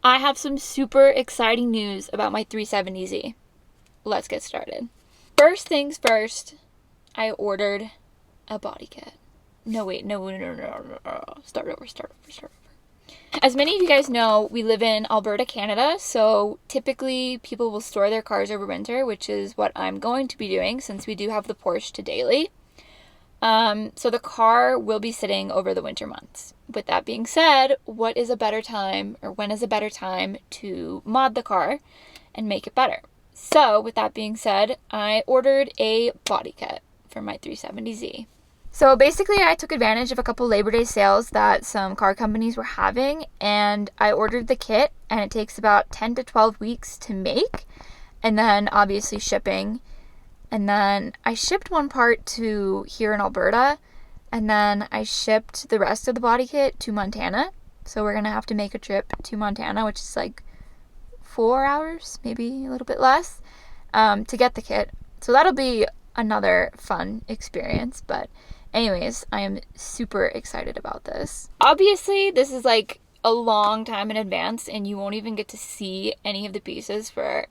I have some super exciting news about my 370Z. Let's get started. First things first, I ordered a body kit. No. Start over. As many of you guys know, we live in Alberta, Canada, so typically people will store their cars over winter, which is what I'm going to be doing since we do have the Porsche to daily. So the car will be sitting over the winter months. With that being said, what is a better time, or when is a better time to mod the car and make it better? So with that being said, I ordered a body kit for my 370Z. So basically I took advantage of a couple Labor Day sales that some car companies were having, and I ordered the kit, and it takes about 10 to 12 weeks to make, and then obviously shipping. And then I shipped one part to here in Alberta, and then I shipped the rest of the body kit to Montana. So we're going to have to make a trip to Montana, which is like 4 hours, maybe a little bit less, to get the kit. So that'll be another fun experience. But anyways, I am super excited about this. Obviously, this is like a long time in advance, and you won't even get to see any of the pieces for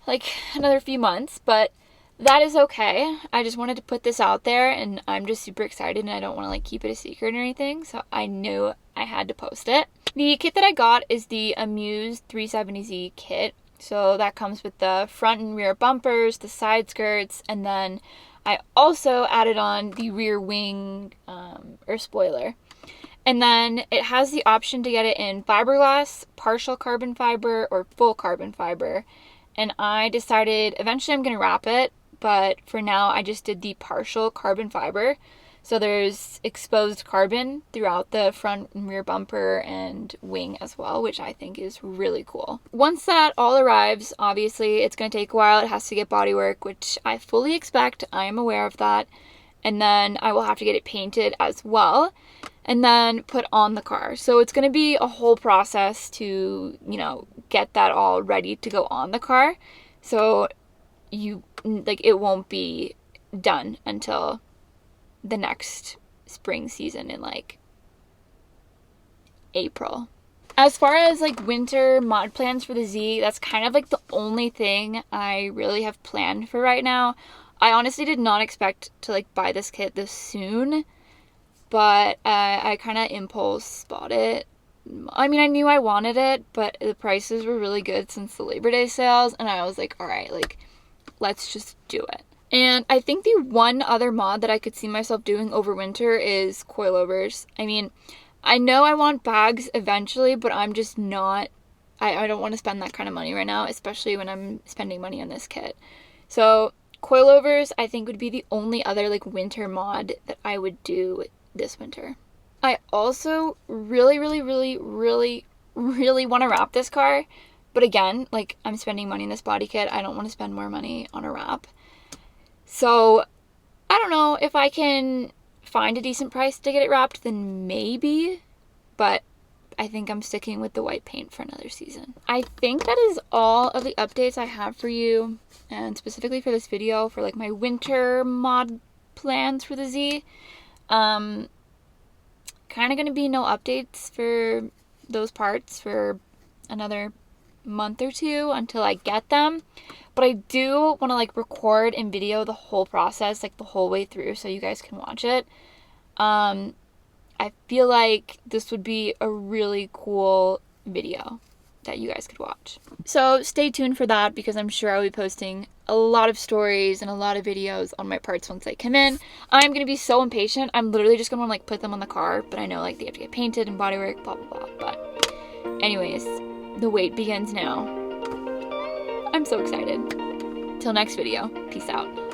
like another few months, but that is okay. I just wanted to put this out there, and I'm just super excited, and I don't want to like keep it a secret or anything, so I knew I had to post it. The kit that I got is the Amuse 370Z kit. So that comes with the front and rear bumpers, the side skirts, and then I also added on the rear wing or spoiler. And then it has the option to get it in fiberglass, partial carbon fiber, or full carbon fiber. And I decided eventually I'm going to wrap it, but for now I just did the partial carbon fiber. So there's exposed carbon throughout the front and rear bumper and wing as well, which I think is really cool. Once that all arrives, obviously it's going to take a while. It has to get bodywork, which I fully expect. I am aware of that. And then I will have to get it painted as well, and then put on the car. So it's going to be a whole process to, get that all ready to go on the car. So it won't be done until the next spring season in like April. As far as like winter mod plans for the Z, that's kind of like the only thing I really have planned for right now. I honestly did not expect to like buy this kit this soon, but I kind of impulse bought it. I mean, I knew I wanted it, but the prices were really good since the Labor Day sales, and I was like, all right, like, let's just do it. And I think the one other mod that I could see myself doing over winter is coilovers. I mean, I know I want bags eventually, but I'm just not, I don't want to spend that kind of money right now, especially when I'm spending money on this kit. So coilovers, I think, would be the only other like winter mod that I would do this winter. I also really want to wrap this car, but again, like, I'm spending money on this body kit. I don't want to spend more money on a wrap. So I don't know, if I can find a decent price to get it wrapped, then maybe, but I think I'm sticking with the white paint for another season. I think that is all of the updates I have for you, and specifically for this video, for like my winter mod plans for the Z. Kind of going to be no updates for those parts for another month or two until I get them. But I do want to like record and video the whole process, like the whole way through, so you guys can watch it. I feel like this would be a really cool video that you guys could watch. So stay tuned for that, because I'm sure I'll be posting a lot of stories and a lot of videos on my parts once they come in. I'm going to be so impatient. I'm literally just going to like put them on the car, but I know like they have to get painted and bodywork, blah, blah, blah. But anyways, the wait begins now. I'm so excited. Till next video, peace out.